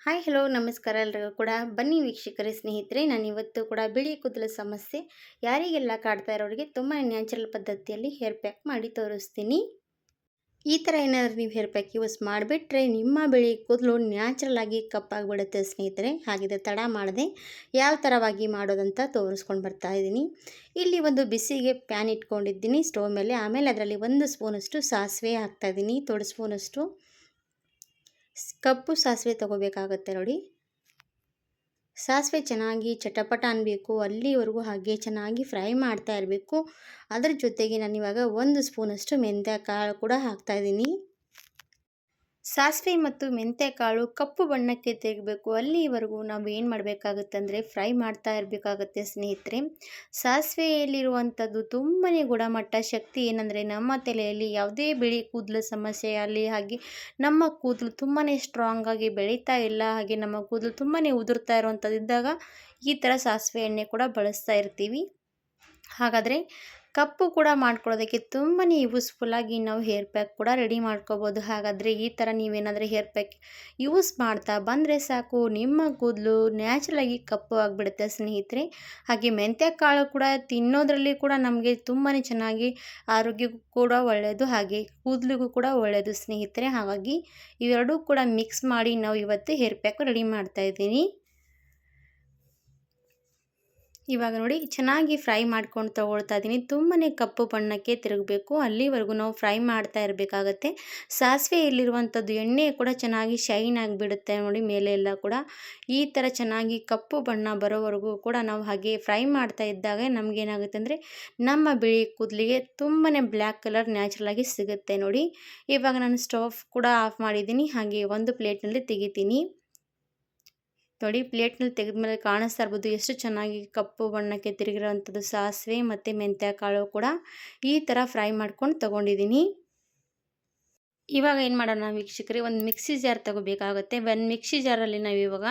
Hi hello ನಮಸ್ಕಾರ ಎಲ್ರಿಗೂ ಕೂಡ ಬನ್ನಿ ವೀಕ್ಷಕರೇ ಸ್ನೇಹಿತರೆ ನಾನಿವತ್ತು ಕೂಡ ಬಿಳಿ ಕೂದಲ ಸಮಸ್ಯೆ ಯಾರಿಗೆಲ್ಲ ಕಾಡ್ತಾ ಇರೋರಿಗೆ ತುಂಬ ನ್ಯಾಚುರಲ್ ಪದ್ಧತಿಯಲ್ಲಿ ಹೇರ್ ಪ್ಯಾಕ್ ಮಾಡಿ ತೋರಿಸ್ತೀನಿ. ಈ ಥರ ಏನಾದರೂ ನೀವು ಹೇರ್ ಪ್ಯಾಕ್ ಯೂಸ್ ಮಾಡಿಬಿಟ್ರೆ ನಿಮ್ಮ ಬಿಳಿ ಕೂದಲು ನ್ಯಾಚುರಲ್ ಆಗಿ ಕಪ್ಪಾಗಿಬಿಡುತ್ತೆ ಸ್ನೇಹಿತರೆ. ಹಾಗಿದ್ರೆ ತಡ ಮಾಡದೆ ಯಾವ ಥರವಾಗಿ ಮಾಡೋದಂತ ತೋರಿಸ್ಕೊಂಡು ಬರ್ತಾ ಇದ್ದೀನಿ. ಇಲ್ಲಿ ಒಂದು ಬಿಸಿಗೆ ಪ್ಯಾನ್ ಇಟ್ಕೊಂಡಿದ್ದೀನಿ ಸ್ಟವ್ ಮೇಲೆ. ಆಮೇಲೆ ಅದರಲ್ಲಿ 1 ಸ್ಪೂನಷ್ಟು ಸಾಸಿವೆ ಹಾಕ್ತಾಯಿದ್ದೀನಿ. 2 ಸ್ಪೂನಷ್ಟು ಕಪ್ಪು ಸಾಸಿವೆ ತೊಗೋಬೇಕಾಗತ್ತೆ ನೋಡಿ. ಸಾಸಿವೆ ಚೆನ್ನಾಗಿ ಚಟಪಟ ಅನ್ನಬೇಕು, ಅಲ್ಲಿವರೆಗೂ ಹಾಗೆ ಚೆನ್ನಾಗಿ ಫ್ರೈ ಮಾಡ್ತಾ ಇರಬೇಕು. ಅದರ ಜೊತೆಗೆ ನಾನಿವಾಗ 1 ಸ್ಪೂನಷ್ಟು ಮೆಂತ್ಯ ಕಾಳು ಕೂಡ ಹಾಕ್ತಾಯಿದ್ದೀನಿ. ಸಾಸಿವೆ ಮತ್ತು ಮೆಂತ್ಯಕಾಳು ಕಪ್ಪು ಬಣ್ಣಕ್ಕೆ ತೆಗಬೇಕು, ಅಲ್ಲಿವರೆಗೂ ನಾವು ಏನು ಮಾಡಬೇಕಾಗುತ್ತೆ ಅಂದರೆ ಫ್ರೈ ಮಾಡ್ತಾ ಇರಬೇಕಾಗತ್ತೆ ಸ್ನೇಹಿತರೆ. ಸಾಸಿವೆಯಲ್ಲಿರುವಂಥದ್ದು ತುಂಬಾ ಗುಣಮಟ್ಟ ಶಕ್ತಿ ಏನಂದರೆ ನಮ್ಮ ತಲೆಯಲ್ಲಿ ಯಾವುದೇ ಬಿಳಿ ಕೂದಲು ಸಮಸ್ಯೆ ಆಗಲಿ, ಹಾಗೆ ನಮ್ಮ ಕೂದಲು ತುಂಬಾ ಸ್ಟ್ರಾಂಗಾಗಿ ಬೆಳೀತಾ ಇಲ್ಲ, ಹಾಗೆ ನಮ್ಮ ಕೂದಲು ತುಂಬಾ ಉದುರ್ತಾ ಇರುವಂಥದ್ದು ಇದ್ದಾಗ ಈ ಥರ ಸಾಸಿವೆ ಎಣ್ಣೆ ಕೂಡ ಬಳಸ್ತಾ ಇರ್ತೀವಿ. ಹಾಗಾದರೆ ಕಪ್ಪು ಕೂಡ ಮಾಡ್ಕೊಳ್ಳೋದಕ್ಕೆ ತುಂಬಾ ಯೂಸ್ಫುಲ್ಲಾಗಿ ನಾವು ಹೇರ್ ಪ್ಯಾಕ್ ಕೂಡ ರೆಡಿ ಮಾಡ್ಕೋಬೋದು. ಹಾಗಾದರೆ ಈ ಥರ ನೀವೇನಾದರೂ ಹೇರ್ ಪ್ಯಾಕ್ ಯೂಸ್ ಮಾಡ್ತಾ ಬಂದರೆ ಸಾಕು, ನಿಮ್ಮ ಕೂದಲು ನ್ಯಾಚುರಲಾಗಿ ಕಪ್ಪು ಆಗಿಬಿಡುತ್ತೆ ಸ್ನೇಹಿತರೆ. ಹಾಗೆ ಮೆಂತ್ಯ ಕಾಳು ಕೂಡ ತಿನ್ನೋದ್ರಲ್ಲಿ ಕೂಡ ನಮಗೆ ತುಂಬಾ ಚೆನ್ನಾಗಿ ಆರೋಗ್ಯಕ್ಕೂ ಕೂಡ ಒಳ್ಳೆಯದು, ಹಾಗೆ ಕೂದಲಿಗೂ ಕೂಡ ಒಳ್ಳೆಯದು ಸ್ನೇಹಿತರೆ. ಹಾಗಾಗಿ ಇವೆರಡೂ ಕೂಡ ಮಿಕ್ಸ್ ಮಾಡಿ ನಾವು ಇವತ್ತು ಹೇರ್ ಪ್ಯಾಕ್ ರೆಡಿ ಮಾಡ್ತಾಯಿದ್ದೀನಿ. ಇವಾಗ ನೋಡಿ ಚೆನ್ನಾಗಿ ಫ್ರೈ ಮಾಡ್ಕೊಂಡು ತೊಗೊಳ್ತಾ ಇದ್ದೀನಿ. ತುಂಬಾ ಕಪ್ಪು ಬಣ್ಣಕ್ಕೆ ತಿರುಗಬೇಕು, ಅಲ್ಲಿವರೆಗೂ ನಾವು ಫ್ರೈ ಮಾಡ್ತಾ ಇರಬೇಕಾಗತ್ತೆ. ಸಾಸಿವೆಯಲ್ಲಿರುವಂಥದ್ದು ಎಣ್ಣೆ ಕೂಡ ಚೆನ್ನಾಗಿ ಶೈನ್ ಆಗಿಬಿಡುತ್ತೆ ನೋಡಿ, ಮೇಲೆ ಎಲ್ಲ ಕೂಡ ಈ ಥರ ಚೆನ್ನಾಗಿ ಕಪ್ಪು ಬಣ್ಣ ಬರೋವರೆಗೂ ಕೂಡ ನಾವು ಹಾಗೆ ಫ್ರೈ ಮಾಡ್ತಾ ಇದ್ದಾಗ ನಮಗೇನಾಗುತ್ತೆ ಅಂದರೆ ನಮ್ಮ ಬಿಳಿ ಕೂದಲಿಗೆ ತುಂಬಾ ಬ್ಲ್ಯಾಕ್ ಕಲರ್ ನ್ಯಾಚುರಲಾಗಿ ಸಿಗುತ್ತೆ ನೋಡಿ. ಇವಾಗ ನಾನು ಸ್ಟವ್ ಕೂಡ ಆಫ್ ಮಾಡಿದ್ದೀನಿ, ಹಾಗೆ ಒಂದು ಪ್ಲೇಟ್ನಲ್ಲಿ ತೆಗಿತೀನಿ. ನೋಡಿ, ಪ್ಲೇಟ್ನಲ್ಲಿ ತೆಗೆದ್ಮೇಲೆ ಕಾಣಿಸ್ತಾ ಇರ್ಬೋದು ಎಷ್ಟು ಚೆನ್ನಾಗಿ ಕಪ್ಪು ಬಣ್ಣಕ್ಕೆ ತಿರುಗಿರೋವಂಥದ್ದು ಸಾಸಿವೆ ಮತ್ತು ಮೆಂತ್ಯ ಕಾಳು ಕೂಡ ಈ ಥರ ಫ್ರೈ ಮಾಡ್ಕೊಂಡು ತೊಗೊಂಡಿದ್ದೀನಿ. ಇವಾಗ ಏನು ಮಾಡೋಣ ವೀಕ್ಷಕರೇ, ಒಂದು ಮಿಕ್ಸಿ ಜಾರ್ ತೊಗೋಬೇಕಾಗುತ್ತೆ. ಒಂದು ಮಿಕ್ಸಿ ಜಾರಲ್ಲಿ ನಾವು ಇವಾಗ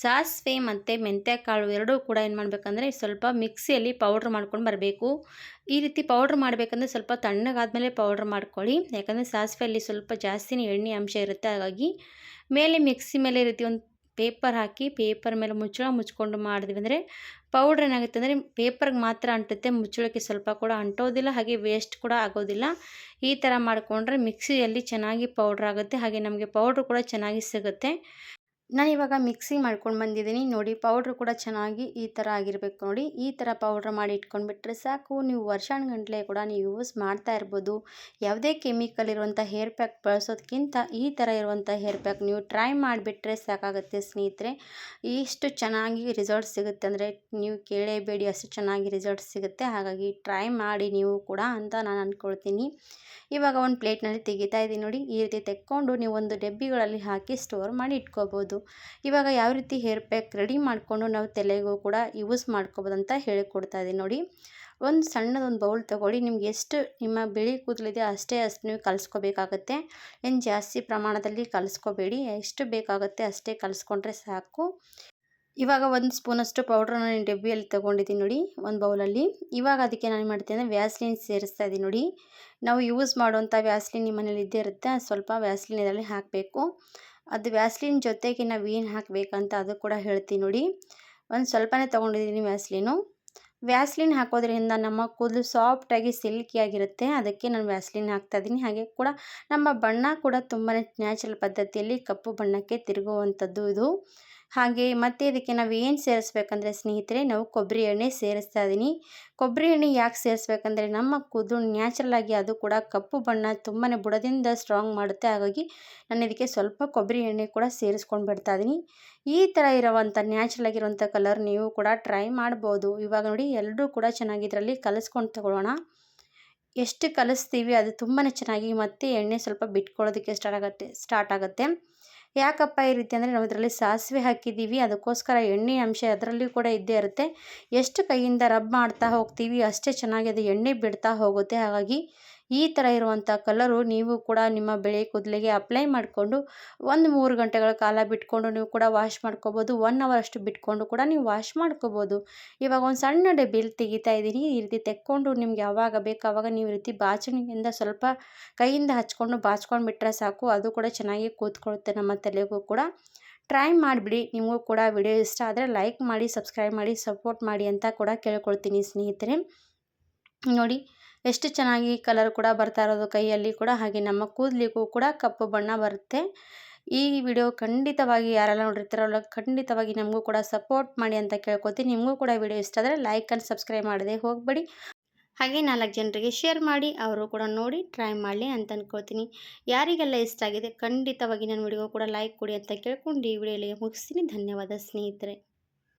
ಸಾಸಿವೆ ಮತ್ತು ಮೆಂತ್ಯ ಕಾಳು ಎರಡೂ ಕೂಡ ಏನು ಮಾಡಬೇಕಂದ್ರೆ ಸ್ವಲ್ಪ ಮಿಕ್ಸಿಯಲ್ಲಿ ಪೌಡ್ರ್ ಮಾಡ್ಕೊಂಡು ಬರಬೇಕು. ಈ ರೀತಿ ಪೌಡ್ರ್ ಮಾಡಬೇಕಂದ್ರೆ ಸ್ವಲ್ಪ ತಣ್ಣಗಾದ್ಮೇಲೆ ಪೌಡ್ರ್ ಮಾಡ್ಕೊಳ್ಳಿ, ಯಾಕಂದರೆ ಸಾಸಿವೆಯಲ್ಲಿ ಸ್ವಲ್ಪ ಜಾಸ್ತಿನೇ ಎಣ್ಣೆ ಅಂಶ ಇರುತ್ತೆ. ಹಾಗಾಗಿ ಮೇಲೆ ಮಿಕ್ಸಿ ಮೇಲೆ ಈ ರೀತಿ ಒಂದು ಪೇಪರ್ ಹಾಕಿ ಪೇಪರ್ ಮೇಲೆ ಮುಚ್ಚಳ ಮುಚ್ಕೊಂಡು ಮಾಡಿದ್ವಿ ಅಂದರೆ ಪೌಡ್ರ್ ಏನಾಗುತ್ತೆ ಅಂದರೆ ಪೇಪರ್ಗೆ ಮಾತ್ರ ಅಂಟುತ್ತೆ, ಮುಚ್ಚಳಕ್ಕೆ ಸ್ವಲ್ಪ ಕೂಡ ಅಂಟೋದಿಲ್ಲ, ಹಾಗೆ ವೇಸ್ಟ್ ಕೂಡ ಆಗೋದಿಲ್ಲ. ಈ ಥರ ಮಾಡಿಕೊಂಡ್ರೆ ಮಿಕ್ಸಿಯಲ್ಲಿ ಚೆನ್ನಾಗಿ ಪೌಡ್ರ್ ಆಗುತ್ತೆ, ಹಾಗೆ ನಮಗೆ ಪೌಡ್ರ್ ಕೂಡ ಚೆನ್ನಾಗಿ ಸಿಗುತ್ತೆ. ನಾನಿವಾಗ ಮಿಕ್ಸಿ ಮಾಡ್ಕೊಂಡು ಬಂದಿದ್ದೀನಿ ನೋಡಿ. ಪೌಡ್ರ್ ಕೂಡ ಚೆನ್ನಾಗಿ ಈ ಥರ ಆಗಿರಬೇಕು ನೋಡಿ. ಈ ಥರ ಪೌಡ್ರ್ ಮಾಡಿ ಇಟ್ಕೊಂಡ್ಬಿಟ್ರೆ ಸಾಕು, ನೀವು ವರ್ಷಾನುಗಟ್ಟಲೆ ಕೂಡ ನೀವು ಯೂಸ್ ಮಾಡ್ತಾ ಇರ್ಬೋದು. ಯಾವುದೇ ಕೆಮಿಕಲ್ ಇರುವಂಥ ಹೇರ್ ಪ್ಯಾಕ್ ಬಳಸೋದಕ್ಕಿಂತ ಈ ಥರ ಇರುವಂಥ ಹೇರ್ ಪ್ಯಾಕ್ ನೀವು ಟ್ರೈ ಮಾಡಿಬಿಟ್ರೆ ಸಾಕಾಗುತ್ತೆ ಸ್ನೇಹಿತರೆ. ಎಷ್ಟು ಚೆನ್ನಾಗಿ ರಿಸಲ್ಟ್ ಸಿಗುತ್ತೆ ಅಂದರೆ ನೀವು ಕೇಳೇಬೇಡಿ, ಅಷ್ಟು ಚೆನ್ನಾಗಿ ರಿಸಲ್ಟ್ ಸಿಗುತ್ತೆ. ಹಾಗಾಗಿ ಟ್ರೈ ಮಾಡಿ ನೀವು ಕೂಡ ಅಂತ ನಾನು ಅಂದ್ಕೊಳ್ತೀನಿ. ಇವಾಗ ಒಂದು ಪ್ಲೇಟ್ನಲ್ಲಿ ತೆಗಿತಾ ಇದ್ದೀನಿ ನೋಡಿ. ಈ ರೀತಿ ತೆಕ್ಕೊಂಡು ನೀವು ಒಂದು ಡಬ್ಬಿಗಳಲ್ಲಿ ಹಾಕಿ ಸ್ಟೋರ್ ಮಾಡಿ ಇಟ್ಕೋಬೋದು. ಇವಾಗ ಯಾವ ರೀತಿ ಹೇರ್ ಪ್ಯಾಕ್ ರೆಡಿ ಮಾಡಿಕೊಂಡು ನಾವು ತಲೆಗೂ ಕೂಡ ಯೂಸ್ ಮಾಡ್ಕೋಬೋದು ಅಂತ ಹೇಳಿಕೊಡ್ತಾ ಇದ್ದೀನಿ ನೋಡಿ. ಒಂದು ಸಣ್ಣದೊಂದು ಬೌಲ್ ತೊಗೊಳ್ಳಿ. ನಿಮ್ಗೆ ಎಷ್ಟು ನಿಮ್ಮ ಬಿಳಿ ಕೂದಲಿದೆ ಅಷ್ಟು ನೀವು ಕಲಿಸ್ಕೋಬೇಕಾಗತ್ತೆ. ಏನು ಜಾಸ್ತಿ ಪ್ರಮಾಣದಲ್ಲಿ ಕಲಿಸ್ಕೋಬೇಡಿ, ಎಷ್ಟು ಬೇಕಾಗುತ್ತೆ ಅಷ್ಟೇ ಕಲಿಸ್ಕೊಂಡ್ರೆ ಸಾಕು. ಇವಾಗ 1 ಸ್ಪೂನಷ್ಟು ಪೌಡ್ರನ್ನ ನಾನು ಡಬ್ಬಿಯಲ್ಲಿ ತೊಗೊಂಡಿದ್ದೀನಿ ನೋಡಿ, ಒಂದು ಬೌಲಲ್ಲಿ. ಇವಾಗ ಅದಕ್ಕೆ ನಾನು ಮಾಡ್ತೀನಿ ಅಂದರೆ ವ್ಯಾಸ್ಲಿನ್ ಸೇರಿಸ್ತಾ ಇದ್ದೀನಿ ನೋಡಿ. ನಾವು ಯೂಸ್ ಮಾಡುವಂಥ ವ್ಯಾಸ್ಲಿನ್ ನಿಮ್ಮ ಮನೇಲಿ ಇದ್ದೇ ಇರುತ್ತೆ, ಸ್ವಲ್ಪ ವ್ಯಾಸ್ಲಿನ್ ಇದರಲ್ಲಿ ಹಾಕಬೇಕು. ಅದು ವ್ಯಾಸ್ಲಿನ್ ಜೊತೆಗೆ ನಾವು ಏನು ಹಾಕಬೇಕಂತ ಅದು ಕೂಡ ಹೇಳ್ತೀನಿ ನೋಡಿ. ಒಂದು ಸ್ವಲ್ಪನೇ ತೊಗೊಂಡಿದ್ದೀನಿ ವ್ಯಾಸ್ಲಿನು. ವ್ಯಾಸ್ಲಿನ್ ಹಾಕೋದ್ರಿಂದ ನಮ್ಮ ಕೂದಲು ಸಾಫ್ಟಾಗಿ ಸಿಲ್ಕಿಯಾಗಿರುತ್ತೆ, ಅದಕ್ಕೆ ನಾನು ವ್ಯಾಸ್ಲಿನ್ ಹಾಕ್ತಾಯಿದ್ದೀನಿ. ಹಾಗೆ ಕೂಡ ನಮ್ಮ ಬಣ್ಣ ಕೂಡ ತುಂಬಾ ನ್ಯಾಚುರಲ್ ಪದ್ಧತಿಯಲ್ಲಿ ಕಪ್ಪು ಬಣ್ಣಕ್ಕೆ ತಿರುಗುವಂಥದ್ದು ಇದು. ಹಾಗೆ ಮತ್ತು ಇದಕ್ಕೆ ನಾವು ಏನು ಸೇರಿಸ್ಬೇಕಂದ್ರೆ ಸ್ನೇಹಿತರೆ, ನಾವು ಕೊಬ್ಬರಿ ಎಣ್ಣೆ ಸೇರಿಸ್ತಾ ಇದ್ದೀನಿ. ಕೊಬ್ಬರಿ ಎಣ್ಣೆ ಯಾಕೆ ಸೇರಿಸ್ಬೇಕಂದ್ರೆ ನಮ್ಮ ಕೂದಲು ನ್ಯಾಚುರಲಾಗಿ ಅದು ಕೂಡ ಕಪ್ಪು ಬಣ್ಣ ತುಂಬಾ ಬುಡದಿಂದ ಸ್ಟ್ರಾಂಗ್ ಮಾಡುತ್ತೆ. ಹಾಗಾಗಿ ನಾನು ಇದಕ್ಕೆ ಸ್ವಲ್ಪ ಕೊಬ್ಬರಿ ಎಣ್ಣೆ ಕೂಡ ಸೇರಿಸ್ಕೊಂಡು ಬಿಡ್ತಾ ಇದ್ದೀನಿ. ಈ ಥರ ಇರೋವಂಥ ನ್ಯಾಚುರಲ್ ಆಗಿರುವಂಥ ಕಲರ್ ನೀವು ಕೂಡ ಟ್ರೈ ಮಾಡ್ಬೋದು. ಇವಾಗ ನೋಡಿ ಎಲ್ಲರೂ ಕೂಡ ಚೆನ್ನಾಗಿ ಇದರಲ್ಲಿ ಕಲಿಸ್ಕೊಂಡು ತಗೊಳ್ಳೋಣ. ಎಷ್ಟು ಕಲಿಸ್ತೀವಿ ಅದು ತುಂಬಾ ಚೆನ್ನಾಗಿ ಮತ್ತೆ ಎಣ್ಣೆ ಸ್ವಲ್ಪ ಬಿಟ್ಕೊಳ್ಳೋದಕ್ಕೆ ಸ್ಟಾರ್ಟ್ ಆಗುತ್ತೆ. ಯಾಕಪ್ಪ ಈ ರೀತಿ ಅಂದರೆ ನಾವು ಇದರಲ್ಲಿ ಸಾಸಿವೆ ಹಾಕಿದ್ದೀವಿ, ಅದಕ್ಕೋಸ್ಕರ ಎಣ್ಣೆ ಅಂಶ ಅದರಲ್ಲಿ ಕೂಡ ಇದ್ದೇ ಇರುತ್ತೆ. ಎಷ್ಟು ಕೈಯಿಂದ ರಬ್ ಮಾಡ್ತಾ ಹೋಗ್ತೀವಿ ಅಷ್ಟೇ ಚೆನ್ನಾಗಿ ಅದು ಎಣ್ಣೆ ಬಿಡ್ತಾ ಹೋಗುತ್ತೆ. ಹಾಗಾಗಿ ಈ ಥರ ಇರುವಂಥ ಕಲರು ನೀವು ಕೂಡ ನಿಮ್ಮ ಬಿಳಿ ಕೂದಲಿಗೆ ಅಪ್ಲೈ ಮಾಡಿಕೊಂಡು 3 ಗಂಟೆಗಳ ಕಾಲ ಬಿಟ್ಕೊಂಡು ನೀವು ಕೂಡ ವಾಶ್ ಮಾಡ್ಕೋಬೋದು. 1 ಅವರ್ ಅಷ್ಟು ಬಿಟ್ಕೊಂಡು ಕೂಡ ನೀವು ವಾಶ್ ಮಾಡ್ಕೋಬೋದು. ಇವಾಗ ಒಂದು ಸಣ್ಣ ಡಬ್ಬಿಯಲ್ಲಿ ತೆಗಿತಾ ಇದ್ದೀನಿ. ಈ ರೀತಿ ತೆಕ್ಕೊಂಡು ನಿಮ್ಗೆ ಯಾವಾಗ ಬೇಕು ಆವಾಗ ನೀವು ಈ ರೀತಿ ಬಾಚಣಿಗೆಯಿಂದ ಸ್ವಲ್ಪ ಕೈಯಿಂದ ಹಚ್ಕೊಂಡು ಬಾಚ್ಕೊಂಡು ಬಿಟ್ಟರೆ ಸಾಕು, ಅದು ಕೂಡ ಚೆನ್ನಾಗಿ ಕೂತ್ಕೊಳ್ಳುತ್ತೆ ನಮ್ಮ ತಲೆಗೂ ಕೂಡ. ಟ್ರೈ ಮಾಡಿಬಿಡಿ. ನಿಮಗೂ ಕೂಡ ವಿಡಿಯೋ ಇಷ್ಟ ಆದರೆ ಲೈಕ್ ಮಾಡಿ, ಸಬ್ಸ್ಕ್ರೈಬ್ ಮಾಡಿ, ಸಪೋರ್ಟ್ ಮಾಡಿ ಅಂತ ಕೂಡ ಕೇಳ್ಕೊಳ್ತೀನಿ ಸ್ನೇಹಿತರೆ. ನೋಡಿ ಎಷ್ಟು ಚೆನ್ನಾಗಿ ಕಲರ್ ಕೂಡ ಬರ್ತಾ ಇರೋದು ಕೈಯಲ್ಲಿ ಕೂಡ, ಹಾಗೆ ನಮ್ಮ ಕೂದಲಿಗೂ ಕೂಡ ಕಪ್ಪು ಬಣ್ಣ ಬರುತ್ತೆ. ಈ ವಿಡಿಯೋ ಖಂಡಿತವಾಗಿ ಯಾರೆಲ್ಲ ನೋಡಿರ್ತಾರಲ್ಲ ಖಂಡಿತವಾಗಿ ನಮಗೂ ಕೂಡ ಸಪೋರ್ಟ್ ಮಾಡಿ ಅಂತ ಕೇಳ್ಕೊತೀನಿ. ನಿಮಗೂ ಕೂಡ ವಿಡಿಯೋ ಇಷ್ಟ ಆದರೆ ಲೈಕ್ ಆ್ಯಂಡ್ ಸಬ್ಸ್ಕ್ರೈಬ್ ಮಾಡದೆ ಹೋಗಬೇಡಿ. ಹಾಗೆ 4 ಜನರಿಗೆ ಶೇರ್ ಮಾಡಿ, ಅವರು ಕೂಡ ನೋಡಿ ಟ್ರೈ ಮಾಡಲಿ ಅಂತ ಅಂದ್ಕೊಳ್ತೀನಿ. ಯಾರಿಗೆಲ್ಲ ಇಷ್ಟ ಆಗಿದೆ ಖಂಡಿತವಾಗಿ ನನ್ನ ವಿಡಿಯೋ ಕೂಡ ಲೈಕ್ ಕೊಡಿ ಅಂತ ಕೇಳ್ಕೊಂಡು ಈ ವಿಡಿಯೋಲಿ ಮುಗಿಸ್ತೀನಿ. ಧನ್ಯವಾದ ಸ್ನೇಹಿತರೆ.